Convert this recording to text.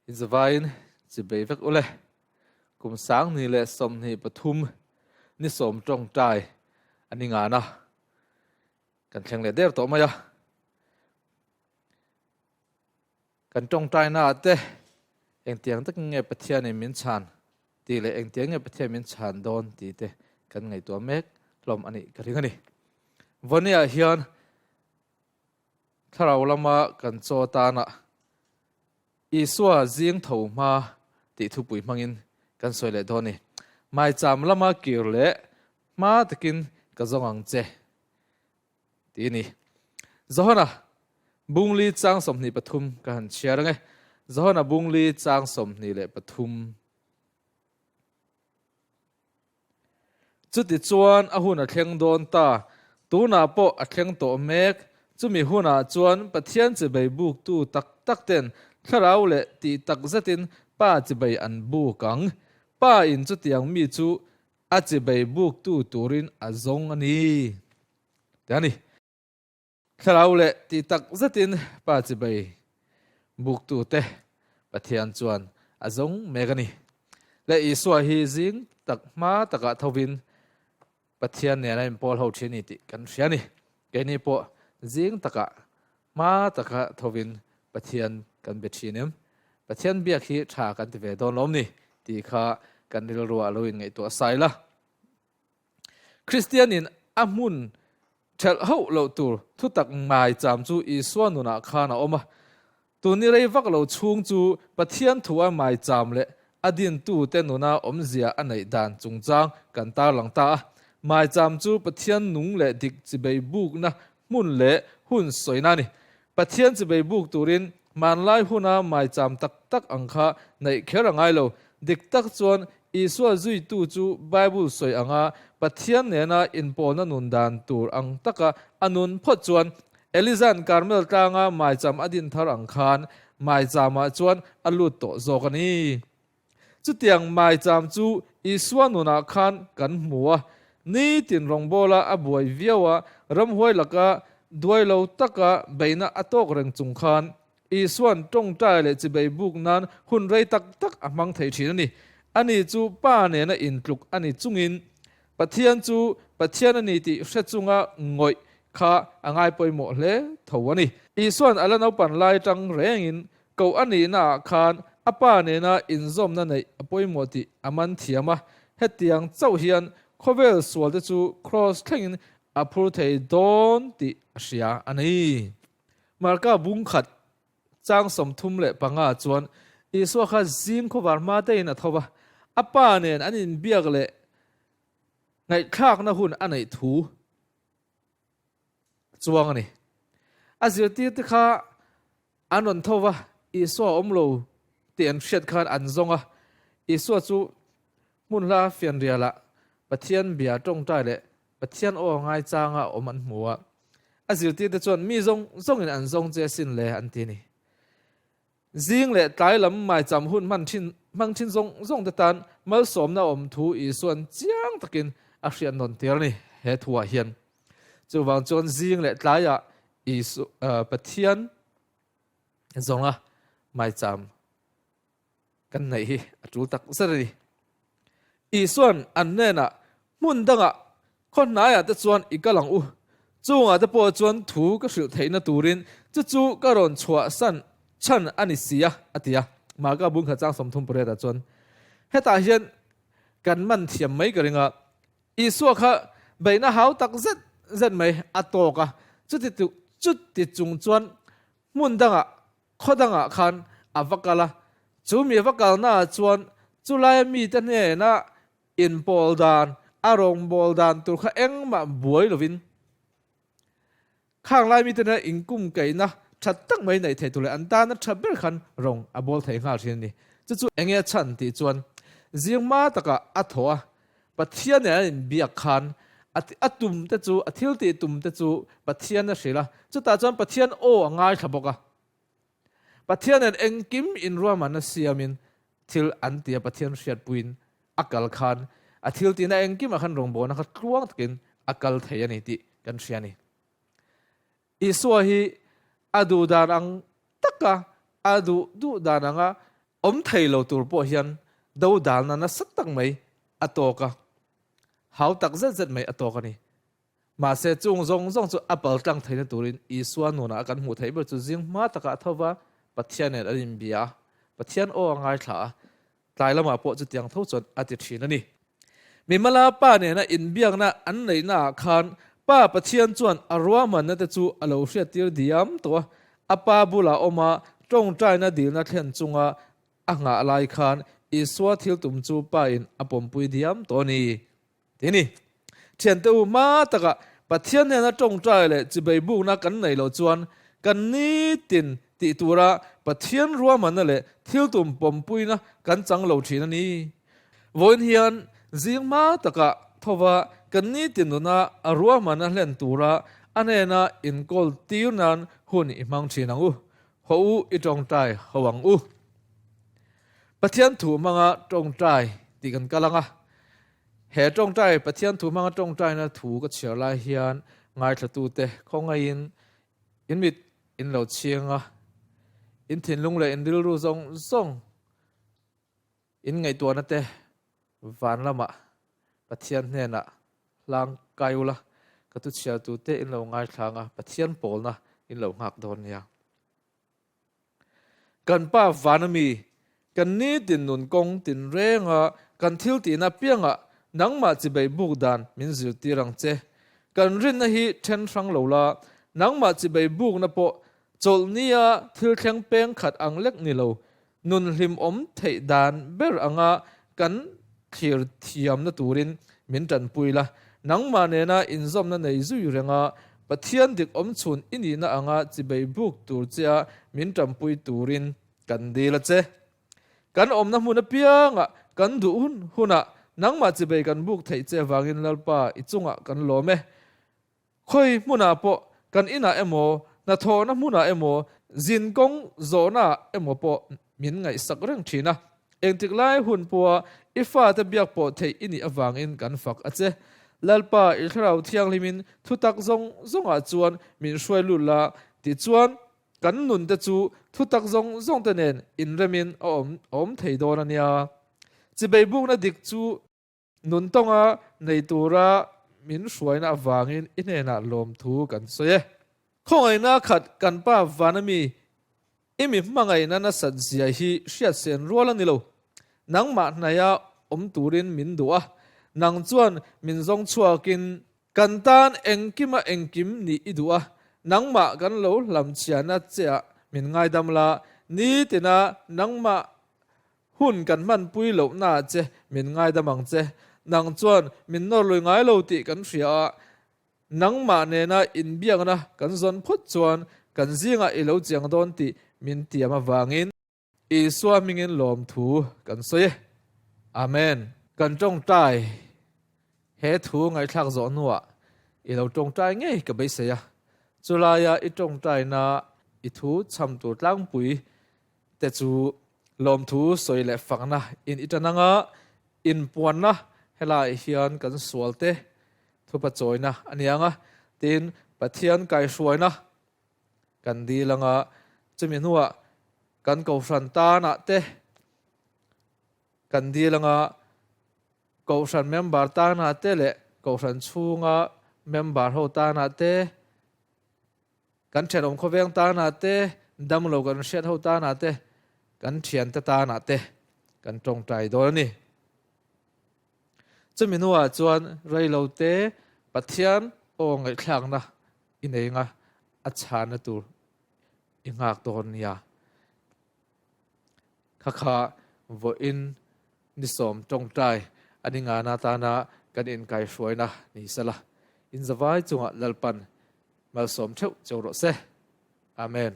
Izvain chỉ bày vắc ule cùng sáng ni lệ som ni pathum ni som trong trai anh ngà na kan theng le der to maya kan trong trai na te eng tiang tak nge pathian ni min chan ti le eng tiang nge pathian min chan don ti te kan ngai to mek lom ani ka ring ani vonia hian tharau lama kan cho ta na iswa jing tho ma ti thu pui mangin kan soi le doni mai cham lama kir le ma takin ka zongang che ti ni zohana bungli chang som ni pathum ka han chiar nge zohana bungli chang som ni le pathum chuti chuan a hun a thleng don ta tuna po a thleng to mek chumi huna chuan pathian che bei buk tu tak tak ten tharau le ti tak zatin pa che bei an bu kang pa in chu tiang mi chu a che bei buk tu turin a zong ani tani tharau le ti tak zatin pa che bei buk tu te pathian chuan a zong megani le iswa hi jing tak ma taka thovin pathian ne nain pol ho thini ti kan hriani ke ni po jing taka ma taka thovin pathian kan be thinem pathian biak hi tha kan ti ve don lom ni ti kha kan ril ruwa loin ngai to saila christian in amun thel ho lo tur thu tak mai cham chu iswa nuna khana oma tu ni rei vak lo chung chu pathian thuwa mai cham le adin tu te nuna omzia anei dan chungchang kan ta lang ta mai cham chu pathian nung le dik chibei buk na mun le hun soina ni pathian chibei buk turin man lai huna mai cham tak tak angkha nei kherangai lo dik tak chuan iswa zui tu chu bible soi anga pathian ne na in pol na nun dan tur ang taka anun phot chuan elizan carmel tanga mai cham adin thar angkhan mai chama chuan alut to zokani chutiang mai cham chu iswa nuna khan kan muwa ni tin rong bola abuai viawa ram hoi laka duai lo taka beina atok reng chung khan iswan tong tai le chi bei buk nan hun rei tak tak amang thei thin ani ani chu pa ne na in tluk ani chungin pathian chu pathian ani ti hre chunga ngoi kha angai poimo hle thowani iswan ala no pan lai tang rengin ko ani na khan apa ne na in zom na nei apoimo ti aman thiama hetiang chau hian khovel sual te chu cross thengin apur thei don ti hria ani marka bung khat chang som thum le panga chuan iswa kha jing kho war ma te in athowa apa nen anin biak le ngai khak na hun anei thu chuang ani azir ti te kha anon thowa iswa omlo tian shet khan an zonga iswa chu mun la fian riala pathian bia tong tai le pathian o ngai changa oman muwa azir ti te chuan mi zong in an zong che sin le an ti ni jing le tai lam mai cham hun mang thin zong te tan mal som na om thu i suan chiang takin a hrian non tir ni he thuwa hian chu wang chon jing le tlaya i pathian zonga mai cham kan nei hi atul tak zari i suan an ne na mun danga khon na ya te chuan i kalang u chunga te po chuan thu ka hrilh theina turin chu ka ron chhuwa san chan ani sia atia marka bung kha chang som thum pore da chuan heta hian kan man thiam mai ka ringa iswa kha beina hau tak zet mai atoka chuti chung chuan mun danga khodanga khan avakala chumi vakal na chuan chulai mi ta ne na in pol dan arong bol dan tur kha eng ma buai lovin khang lai mi ta na ingkum kai na that tak mai nei thei tu le an ta na thaber khan rong abol thei nga thin ni chu enge chan ti chuan jingma taka athoa pathian ne in biak khan atum te chu athil ti tum te chu pathian na hrila chu ta chuan pathian o angai thaboka pathian en engkim in ruama na siamin thil an tia pathian hriat puin akal khan athil ti na engkim a khan rong bo na kha tluang takin akal thei ani ti kan hriani iswa hi adu danang taka adu du dananga thầy lâu tur po hian đâu dal na na sat tak mai atoka hau tak zet zet mai atoka ni mà sẽ chung zong zong chu apple tang theina turin iswa nuna kan mu thei ber chu jing ma taka thowa pathian ne arin bia pathian o angai thla tlai lama po chu tiang tho chon ati thin ani mi mala pa ne na in biang na an nei na khan pa pathian chuan arwa man na te chu alo hria tir diam to apa bula oma tong trai na dil na thlen chunga anga lai khan iswa thil tum chu pa in apom pui diam to ni tini thian tu ma taka pathian ne na tong trai le chi bei bu na kan nei lo chuan kan ni tin ti tura pathian ruwa man na le thil tum pom pui na kan chang lo thin ani voin hian zing ma taka thowa kan ni tin na ruwa man na hlen tura anena in kol tir nan hun i mang thinang u ho u i tong trai hawang u pathian thu manga tong trai ti kan kalanga he tong trai pathian thu manga tong trai na thu ka chhia lai hian ngai thatu te khongai in mit in lo chianga in thin lung le in dil ru zong zong in ngai to na te van lama pathian ne na lang kaiula ka tu chhia tu te in lo ngai thlanga pathian pol na in lo ngak don ya kan pa vanami kan ni tin nun kong tin renga kan thil ti na pianga nangma chi bei buk dan min zir tirang che kan rin na hi then rang lo la nangma chi bei buk na po chol nia thil thleng peng khat ang lek ni lo nun hlim om thei dan ber anga kan thir thiam na turin min tan puila nangma ne na inzom na nei zui renga pathian dik om chun ini na anga chi bei buk tur cha min tam pui turin kan dila che kan om na huna pianga kan du huna nangma chi bei kan buk thei che wangin lalpa ichunga kan lo me khoi muna po kan ina emo na tho na muna emo zin kong zona emo po min ngai sak reng thina engtik lai hun po ifa ta biak po thei ini awangin kan fak ache lalpa ilthrau thiang limin thutak zong zonga chuan min hruai lu la ti chuan kan nun te chu thutak zong zong te nen in remin om thei don ania chi bei buk na dik chu nun tonga nei tura min hruai na awangin inena lom thu kan soye khongai na khat kan pa vanami imi mangai na na san sia hi hriat sen rual ani lo nangma hnaya om turin min duwa nang chuan min zong chuakin kan tan engkima engkim ni idua nangma kan lo lam chiana chea min ngai dam la ni tina nangma hun kan man pui lo na che min ngai damang che nang chuan min nor loi ngai lo ti kan hria nangma ne na in biang na kan zon phut chuan kan zinga i lo chiang don ti min tiama wangin i swamingin lom thu kan soye amen kan tong tai he thu ngai thak zo nuwa i lo tong tai nge ka be se ya chulaya i tong tai na i thu cham tu tlang pui te chu lom thu soi le fang na in itananga in puan na helai hian kan sualte thu pa choi na anianga tin pathian kai hruai na kan di langa chumi nuwa kan ko fran ta na te kan di langa ko fran member ta na te le ko fran chunga member ho ta na te kan chen om kho veng ta na te dam lo kan shet ho ta na te kan thian ta na te kan tong tai do ni chumi nuwa chuan rei lo te pathian o ngai thlang na inenga achana tur ingak ton ya khakha vo in nisom tong tai aninga na ta na kan in kai hruai na ni sala in zawai chunga lalpan mal som theu choro se amen